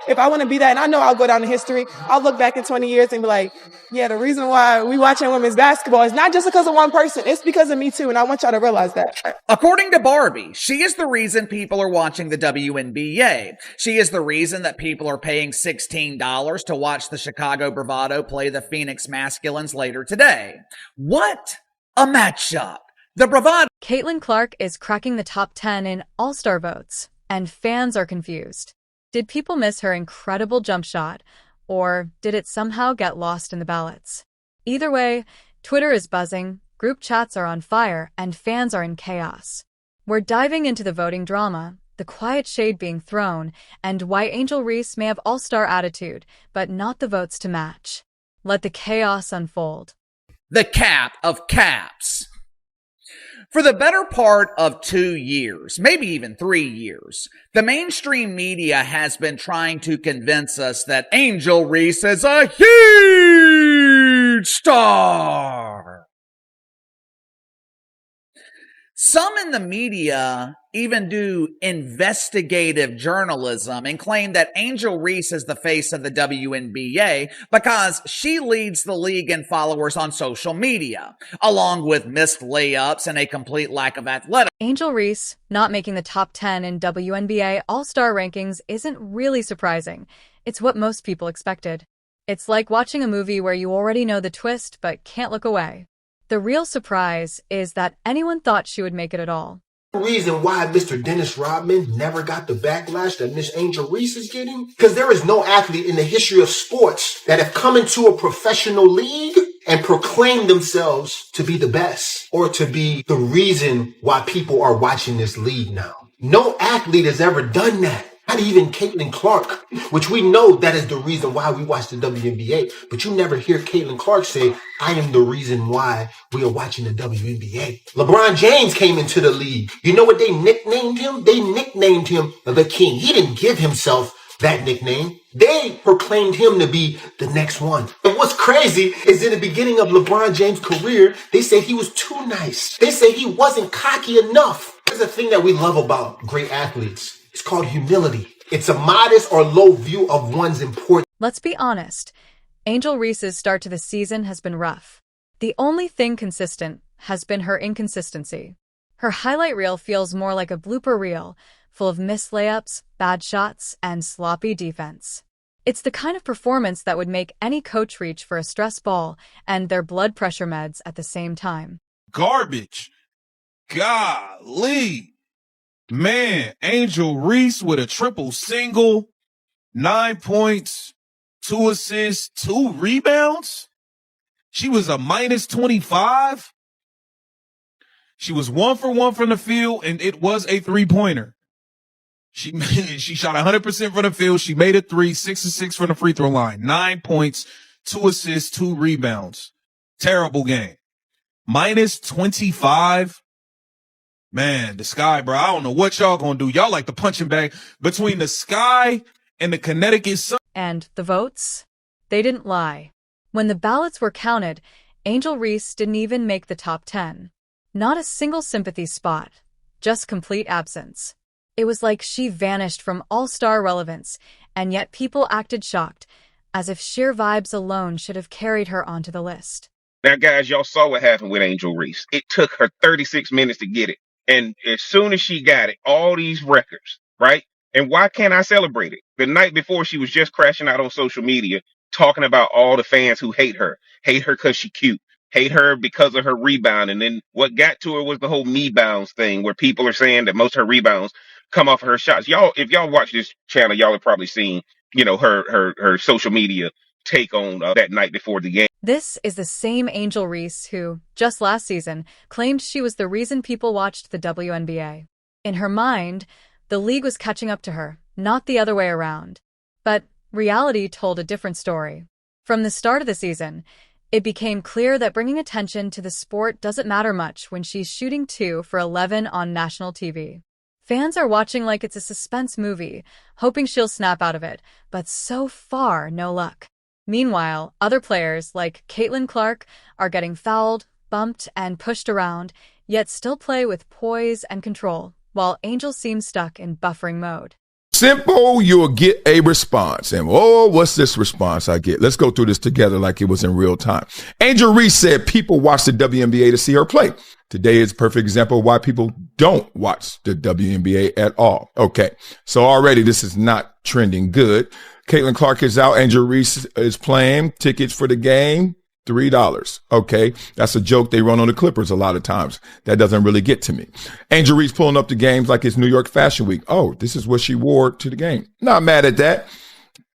If I want to be that, and I know I'll go down in history, I'll look back in 20 years and be like, yeah, the reason why we watching women's basketball is not just because of one person. It's because of me too. And I want y'all to realize that. According to Barbie, she is the reason people are watching the WNBA. She is the reason that people are paying $16 to watch the Chicago Bravado play the Phoenix Masculines later today. What a matchup. The Bravado. Caitlin Clark is cracking the top 10 in All-Star votes, and fans are confused. Did people miss her incredible jump shot, or did it somehow get lost in the ballots? Either way, Twitter is buzzing, group chats are on fire, and fans are in chaos. We're diving into the voting drama, the quiet shade being thrown, and why Angel Reese may have all-star attitude, but not the votes to match. Let the chaos unfold. The cap of caps. For the better part of 2 years, maybe even 3 years, the mainstream media has been trying to convince us that Angel Reese is a huge star. Some in the media even do investigative journalism and claim that Angel Reese is the face of the WNBA because she leads the league in followers on social media, along with missed layups and a complete lack of athleticism. Angel Reese not making the top 10 in WNBA All-Star rankings isn't really surprising. It's what most people expected. It's like watching a movie where you already know the twist but can't look away. The real surprise is that anyone thought she would make it at all. The reason why Mr. Dennis Rodman never got the backlash that Miss Angel Reese is getting, because there is no athlete in the history of sports that have come into a professional league and proclaimed themselves to be the best or to be the reason why people are watching this league now. No athlete has ever done that. Not even Caitlin Clark, which we know that is the reason why we watch the WNBA. But you never hear Caitlin Clark say, I am the reason why we are watching the WNBA. LeBron James came into the league. You know what they nicknamed him? They nicknamed him the King. He didn't give himself that nickname. They proclaimed him to be the next one. And what's crazy is in the beginning of LeBron James' career, they said he was too nice. They said he wasn't cocky enough. There's a thing that we love about great athletes. It's called humility. It's a modest or low view of one's importance. Let's be honest. Angel Reese's start to the season has been rough. The only thing consistent has been her inconsistency. Her highlight reel feels more like a blooper reel, full of missed layups, bad shots, and sloppy defense. It's the kind of performance that would make any coach reach for a stress ball and their blood pressure meds at the same time. Garbage. Golly. Man, Angel Reese with a triple single, 9 points, 2 assists, 2 rebounds. She was a minus 25. She was 1 for 1 from the field, and it was a 3-pointer. She shot 100% from the field. She made a 3, 6 of 6 from the free throw line, 9 points, 2 assists, 2 rebounds. Terrible game. Minus 25. Man, the Sky, bro, I don't know what y'all gonna do. Y'all like the punching bag between the Sky and the Connecticut Sun. And the votes? They didn't lie. When the ballots were counted, Angel Reese didn't even make the top 10. Not a single sympathy spot, just complete absence. It was like she vanished from all-star relevance, and yet people acted shocked, as if sheer vibes alone should have carried her onto the list. Now, guys, y'all saw what happened with Angel Reese. It took her 36 minutes to get it. And as soon as she got it, all these records, right? And why can't I celebrate it? The night before, she was just crashing out on social media, talking about all the fans who hate her because she cute, hate her because of her rebound. And then what got to her was the whole me bounds thing, where people are saying that most of her rebounds come off of her shots. Y'all, if y'all watch this channel, y'all have probably seen, her social media take on that night before the game. This is the same Angel Reese who, just last season, claimed she was the reason people watched the WNBA. In her mind, the league was catching up to her, not the other way around. But reality told a different story. From the start of the season, it became clear that bringing attention to the sport doesn't matter much when she's shooting 2 for 11 on national TV. Fans are watching like it's a suspense movie, hoping she'll snap out of it, but so far, no luck. Meanwhile, other players like Caitlin Clark are getting fouled, bumped, and pushed around, yet still play with poise and control, while Angel seems stuck in buffering mode. Simple, you'll get a response. And what's this response I get? Let's go through this together like it was in real time. Angel Reese said people watch the WNBA to see her play. Today is a perfect example of why people don't watch the WNBA at all. Okay, so already this is not trending good. Caitlin Clark is out. Angel Reese is playing. Tickets for the game, $3. Okay, that's a joke they run on the Clippers a lot of times. That doesn't really get to me. Angel Reese pulling up the games like it's New York Fashion Week. Oh, this is what she wore to the game. Not mad at that.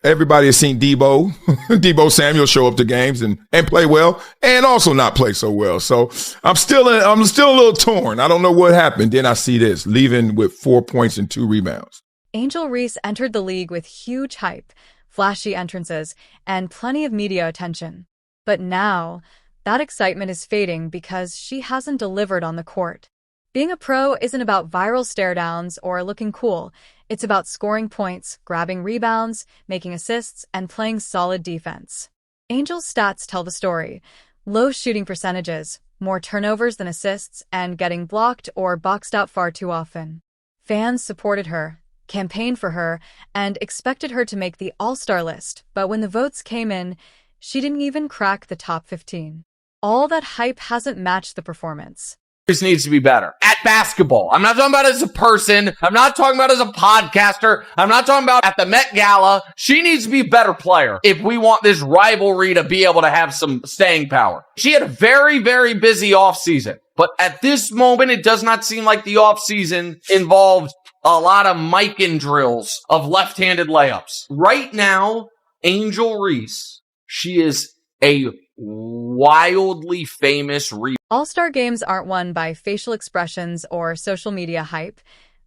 Everybody has seen Debo Samuel show up to games and play well and also not play so well. So I'm still a little torn. I don't know what happened. Then I see this, leaving with 4 points and 2 rebounds. Angel Reese entered the league with huge hype, flashy entrances, and plenty of media attention. But now, that excitement is fading because she hasn't delivered on the court. Being a pro isn't about viral stare-downs or looking cool. It's about scoring points, grabbing rebounds, making assists, and playing solid defense. Angel's stats tell the story. Low shooting percentages, more turnovers than assists, and getting blocked or boxed out far too often. Fans supported her, campaigned for her, and expected her to make the All-Star list, but when the votes came in, she didn't even crack the top 15. All that hype hasn't matched the performance. Needs to be better at basketball. I'm not talking about as a person. I'm not talking about as a podcaster. I'm not talking about at the Met Gala. She needs to be a better player if we want this rivalry to be able to have some staying power. She had a very, very busy offseason, but at this moment, it does not seem like the offseason involved a lot of Mikan drills of left-handed layups. Right now, Angel Reese, she is a wildly famous All-Star games aren't won by facial expressions or social media hype.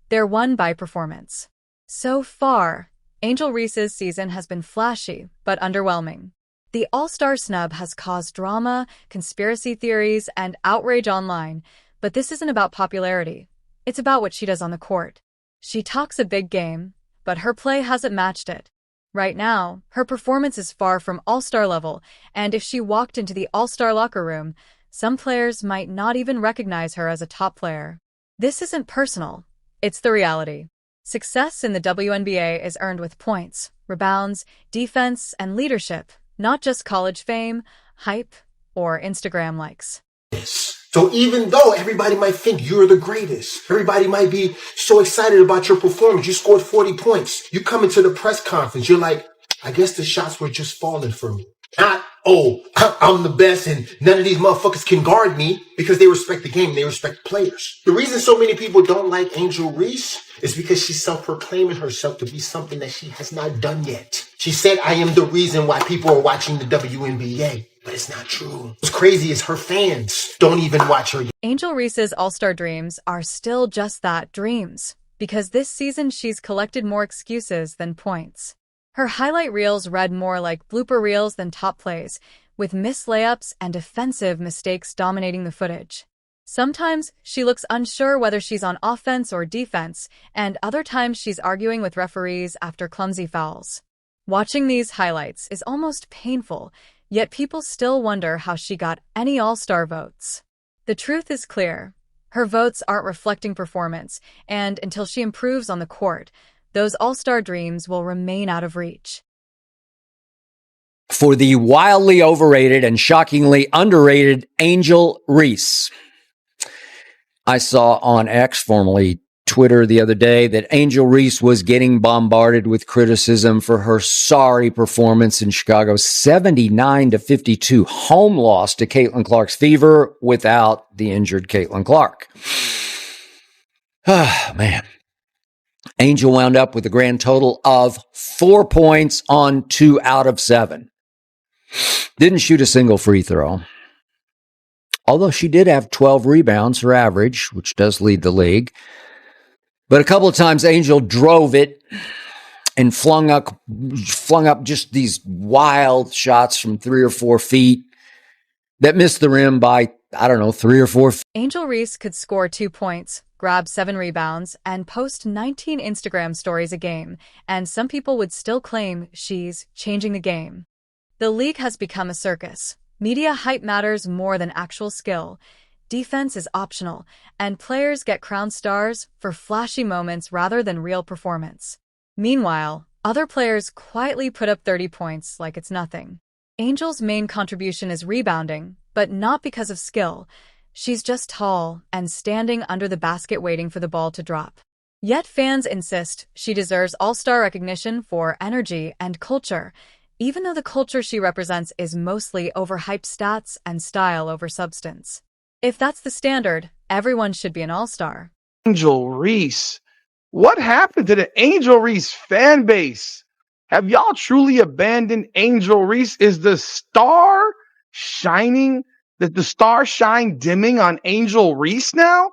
They're won by performance. So far, Angel Reese's season has been flashy, but underwhelming. The All-Star snub has caused drama, conspiracy theories, and outrage online, but this isn't about popularity. It's about what she does on the court. She talks a big game, but her play hasn't matched it. Right now, her performance is far from All-Star level, and if she walked into the All-Star locker room, some players might not even recognize her as a top player. This isn't personal. It's the reality. Success in the WNBA is earned with points, rebounds, defense, and leadership, not just college fame, hype, or Instagram likes. So even though everybody might think you're the greatest, everybody might be so excited about your performance, you scored 40 points, you come into the press conference, you're like, I guess the shots were just falling for me. Not, I'm the best and none of these motherfuckers can guard me, because they respect the game, they respect players. The reason so many people don't like Angel Reese is because she's self-proclaiming herself to be something that she has not done yet. She said, I am the reason why people are watching the WNBA. But it's not true. What's crazy is her fans don't even watch her. Angel Reese's All-Star dreams are still just that, dreams, because this season she's collected more excuses than points. Her highlight reels read more like blooper reels than top plays, with missed layups and defensive mistakes dominating the footage. Sometimes she looks unsure whether she's on offense or defense, and other times she's arguing with referees after clumsy fouls. Watching these highlights is almost painful, yet people still wonder how she got any All-Star votes. The truth is clear. Her votes aren't reflecting performance, and until she improves on the court, those All-Star dreams will remain out of reach. For the wildly overrated and shockingly underrated Angel Reese. I saw on X, formerly Twitter, the other day that Angel Reese was getting bombarded with criticism for her sorry performance in Chicago's 79-52 home loss to Caitlin Clark's Fever without the injured Caitlin Clark. Ah, man. Angel wound up with a grand total of 4 points on 2 out of 7. Didn't shoot a single free throw. Although she did have 12 rebounds, her average, which does lead the league. But a couple of times Angel drove it and flung up just these wild shots from 3 or 4 feet that missed the rim by, 3 or 4 feet. Angel Reese could score 2 points, grab 7 rebounds, and post 19 Instagram stories a game, and some people would still claim she's changing the game. The league has become a circus. Media hype matters more than actual skill. Defense is optional, and players get crowned stars for flashy moments rather than real performance. Meanwhile, other players quietly put up 30 points like it's nothing. Angel's main contribution is rebounding, but not because of skill. She's just tall and standing under the basket waiting for the ball to drop. Yet fans insist she deserves all-star recognition for energy and culture, even though the culture she represents is mostly overhyped stats and style over substance. If that's the standard, everyone should be an all-star. Angel Reese. What happened to the Angel Reese fan base? Have y'all truly abandoned Angel Reese? Is the star shining? That the star shine dimming on Angel Reese now?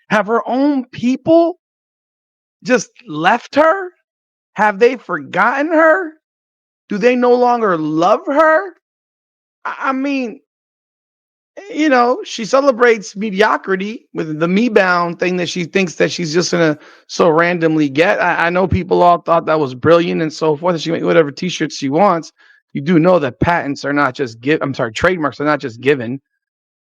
Have her own people just left her? Have they forgotten her? Do they no longer love her? I mean, you know, she celebrates mediocrity with the me-bound thing that she thinks that she's just going to so randomly get. I know people all thought that was brilliant and so forth. She can make whatever t-shirts she wants. You do know that patents are not just trademarks are not just given.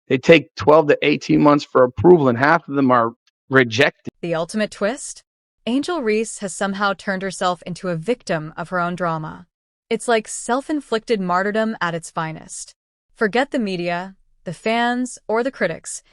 They take 12 to 18 months for approval, and half of them are rejected. The ultimate twist? Angel Reese has somehow turned herself into a victim of her own drama. It's like self-inflicted martyrdom at its finest. Forget the media, the fans, or the critics.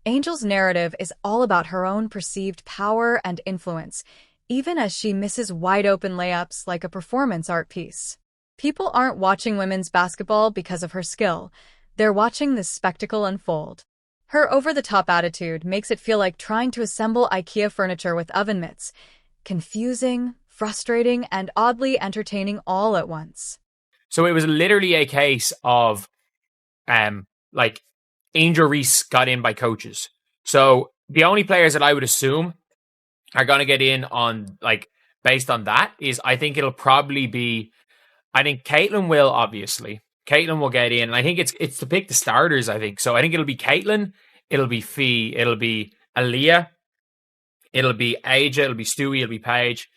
Angel's narrative is all about her own perceived power and influence, even as she misses wide-open layups like a performance art piece. People aren't watching women's basketball because of her skill. They're watching this spectacle unfold. Her over-the-top attitude makes it feel like trying to assemble IKEA furniture with oven mitts. Confusing, frustrating, and oddly entertaining all at once. So it was literally a case of, like, Angel Reese got in by coaches. So the only players that I would assume are going to get in on, like, based on that is I think it'll probably be, I think Caitlin will, obviously. Caitlin will get in. And I think it's to pick the starters, I think. So I think it'll be Caitlin, it'll be Fee, it'll be Aaliyah, it'll be Aja, it'll be Stewie, it'll be Paige.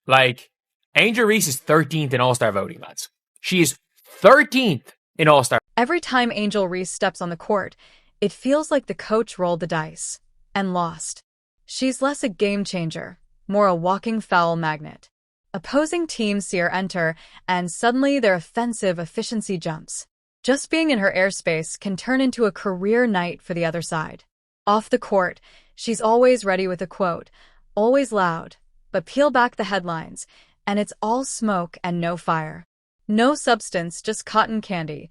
Like, Angel Reese is 13th in All-Star voting, lads. She is 13th in All-Star. Every time Angel Reese steps on the court, it feels like the coach rolled the dice and lost. She's less a game changer, more a walking foul magnet. Opposing teams see her enter, and suddenly their offensive efficiency jumps. Just being in her airspace can turn into a career night for the other side. Off the court, she's always ready with a quote, always loud, but peel back the headlines, and it's all smoke and no fire. No substance, just cotton candy.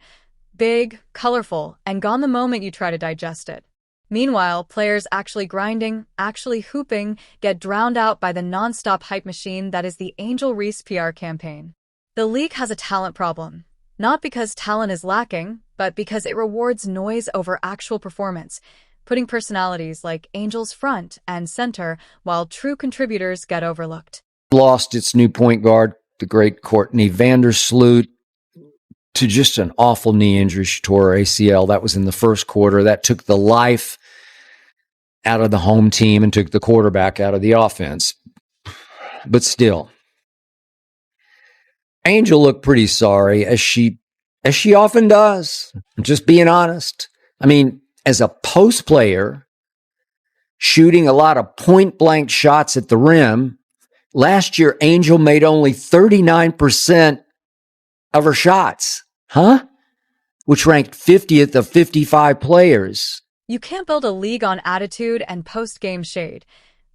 Big, colorful, and gone the moment you try to digest it. Meanwhile, players actually grinding, actually hooping, get drowned out by the non-stop hype machine that is the Angel Reese PR campaign. The league has a talent problem. Not because talent is lacking, but because it rewards noise over actual performance, putting personalities like Angel's front and center while true contributors get overlooked. Lost its new point guard, the great Courtney Vandersloot, to just an awful knee injury. She tore her ACL. That was in the first quarter. That took the life out of the home team and took the quarterback out of the offense. But still, Angel looked pretty sorry, as she often does. I'm just being honest. I mean, as a post player, shooting a lot of point-blank shots at the rim, last year Angel made only 39% of her shots. Which ranked 50th of 55 players. You can't build a league on attitude and post-game shade.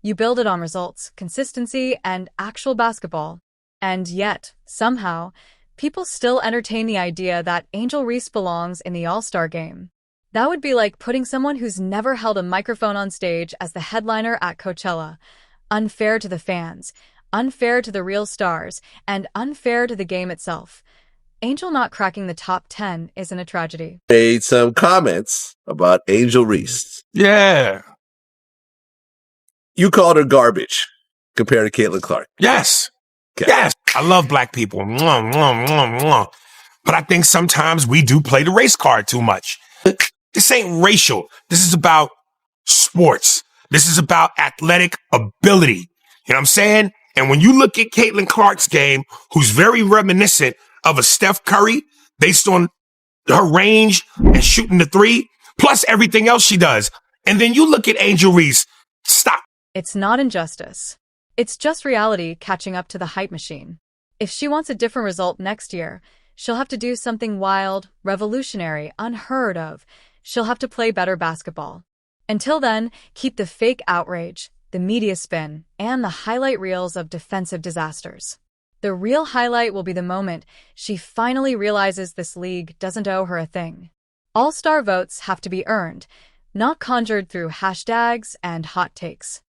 You build it on results, consistency, and actual basketball. And yet, somehow, people still entertain the idea that Angel Reese belongs in the All-Star game. That would be like putting someone who's never held a microphone on stage as the headliner at Coachella. Unfair to the fans, unfair to the real stars, and unfair to the game itself. Angel not cracking the top 10 isn't a tragedy. Made some comments about Angel Reese. Yeah. You called her garbage compared to Caitlin Clark. Yes. Okay. Yes. I love black people. Mwah, mwah, mwah, mwah. But I think sometimes we do play the race card too much. This ain't racial. This is about sports. This is about athletic ability. You know what I'm saying? And when you look at Caitlin Clark's game, who's very reminiscent of a Steph Curry based on her range and shooting the three, plus everything else she does. And then you look at Angel Reese. Stop. It's not injustice. It's just reality catching up to the hype machine. If she wants a different result next year, she'll have to do something wild, revolutionary, unheard of. She'll have to play better basketball. Until then, keep the fake outrage, the media spin, and the highlight reels of defensive disasters. The real highlight will be the moment she finally realizes this league doesn't owe her a thing. All-star votes have to be earned, not conjured through hashtags and hot takes.